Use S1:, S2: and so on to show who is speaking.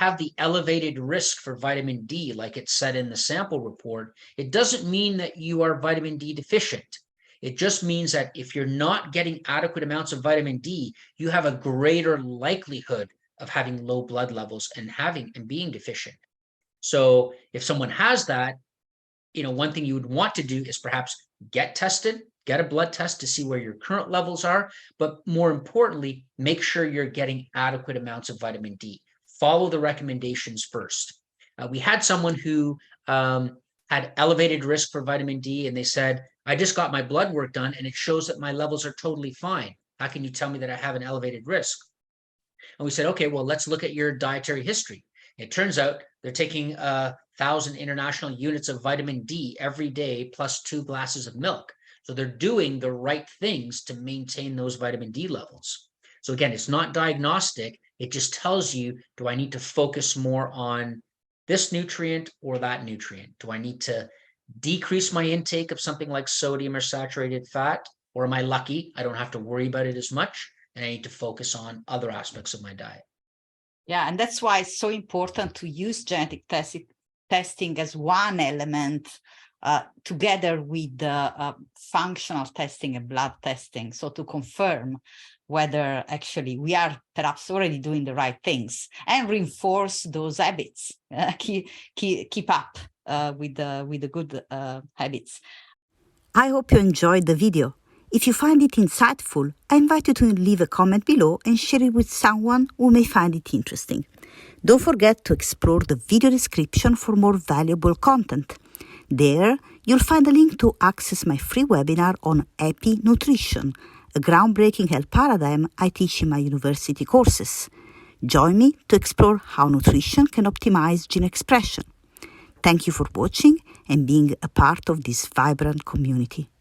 S1: have the elevated risk for vitamin D, like it said in the sample report, it doesn't mean that you are vitamin D deficient. It just means that if you're not getting adequate amounts of vitamin D, you have a greater likelihood of having low blood levels and being deficient. So if someone has that, one thing you would want to do is perhaps get tested, get a blood test to see where your current levels are, but more importantly, make sure you're getting adequate amounts of vitamin D. Follow the recommendations first. We had someone who had elevated risk for vitamin D, and they said, I just got my blood work done and it shows that my levels are totally fine. How can you tell me that I have an elevated risk? And we said, okay, well, let's look at your dietary history. It turns out they're taking 1,000 international units of vitamin D every day plus 2 glasses of milk. So they're doing the right things to maintain those vitamin D levels. So again, it's not diagnostic. It just tells you, do I need to focus more on this nutrient or that nutrient? Do I need to decrease my intake of something like sodium or saturated fat? Or am I lucky? I don't have to worry about it as much, and I need to focus on other aspects of my diet.
S2: Yeah, and that's why it's so important to use genetic testing as one element together with the functional testing and blood testing. So to confirm whether actually we are perhaps already doing the right things and reinforce those habits, keep up with the good habits.
S3: I hope you enjoyed the video. If you find it insightful, I invite you to leave a comment below and share it with someone who may find it interesting. Don't forget to explore the video description for more valuable content. There, you'll find a link to access my free webinar on epi-nutrition, a groundbreaking health paradigm I teach in my university courses. Join me to explore how nutrition can optimize gene expression. Thank you for watching and being a part of this vibrant community.